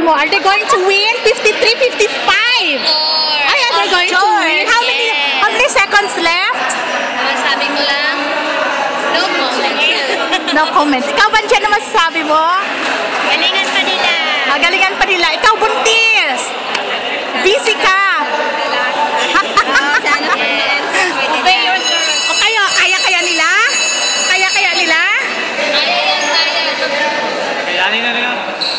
mo? Are they going to win? 53, 55. Ay, they're going to win. How many seconds left? Sabi ko lang, no comment. No comment. Ikaw, Banjan, na masasabi mo? Galingan pa nila. Galingan pa nila. Ikaw, buntis. Busy ka. O kayo, kaya nila? Kaya nila?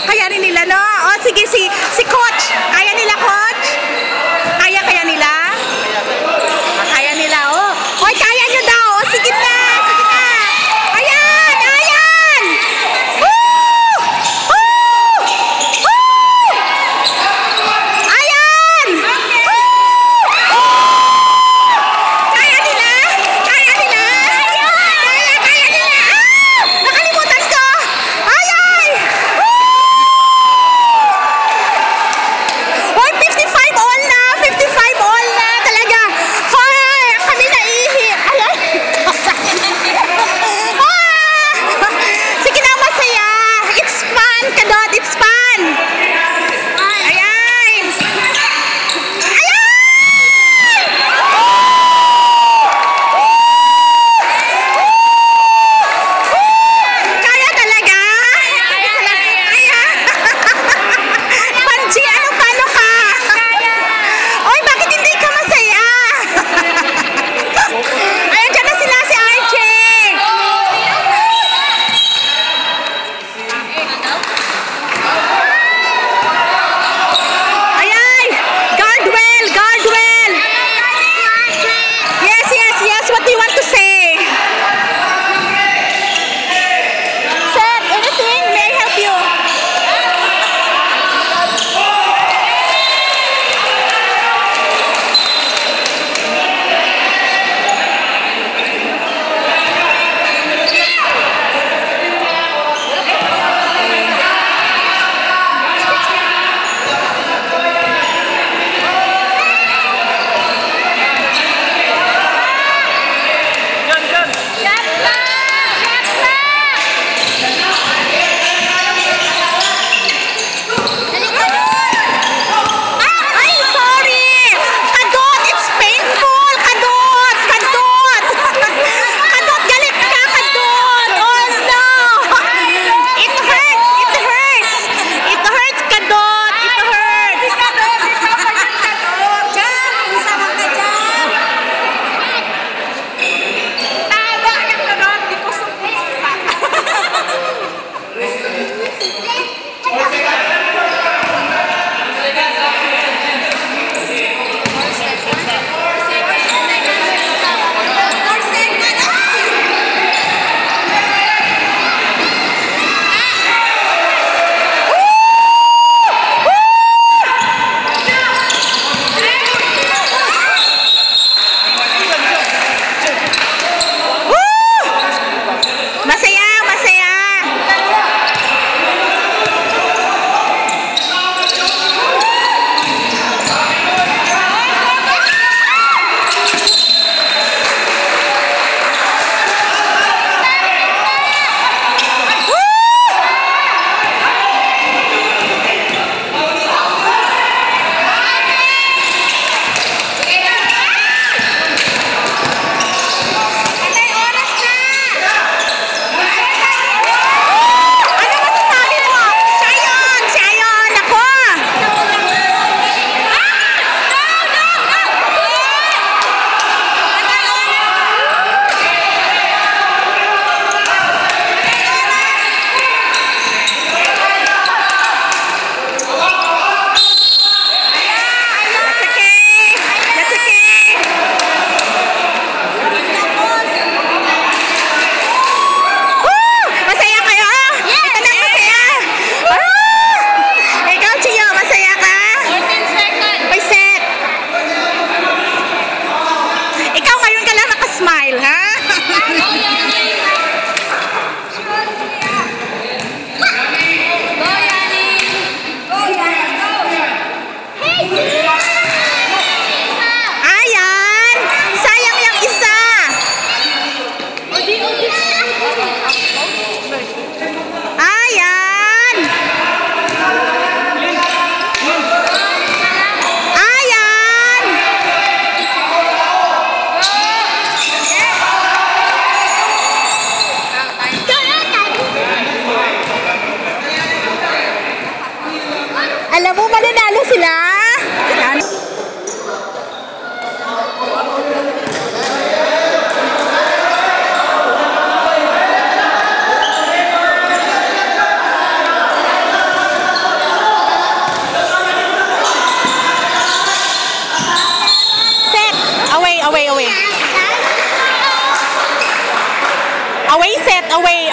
Kayanin nila, no? O, sige, si Coach. Kaya nila, Coach? Kaya nila? Kaya nila, oh. Hoy, kaya nyo daw. O, sige na. Ayan! Woo! Woo! Woo! Ayan! Woo! Kaya nila? Kaya nila? Kaya nila? Ah! Nakalimutan ko! Ay!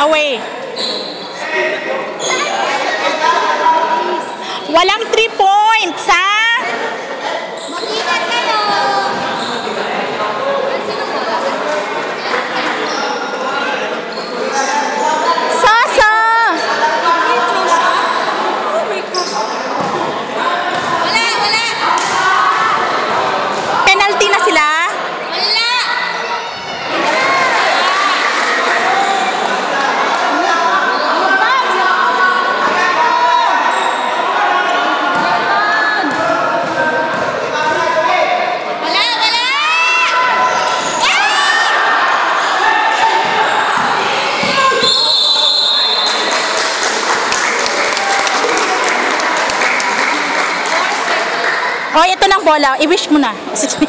away. Walang 3 points, ha? Mag-ingat kayo! Sasa! Wala! Wala! Penalty na sila? Wala! Wala! Wala! Hoy, ito ng bola. I-wish mo na. Sige,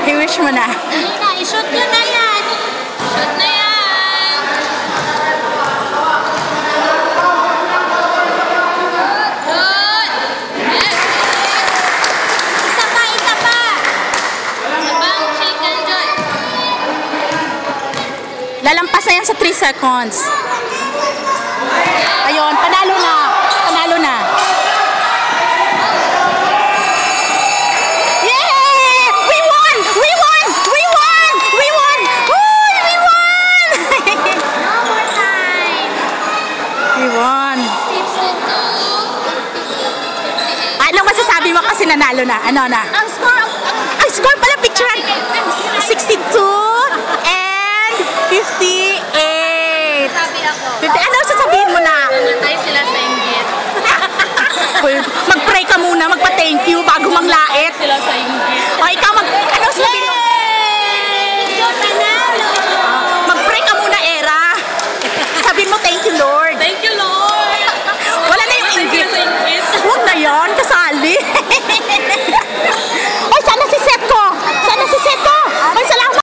I-wish mo na. Dali na, i-shoot nyo na yan! Shoot na yan! Good! Yes! Isa pa, isa pa! Isa pang chicken joy. Lalampas na yan sa 3 seconds. Ayun, panalo na. Panalo na. Yeah! We won! We won! We won! We won! Uy, we won! One more time! We won. 52. Anong masasabi mo kasi nanalo na? Ano na? Ang score, Ang score pala picturean. 62 and 58. sabi ako. 50. Ano sasabihin mo na? Namatay sila sa inggit. Mag-pray ka muna, magpa-thank you bago manglait. Sila sa inggit.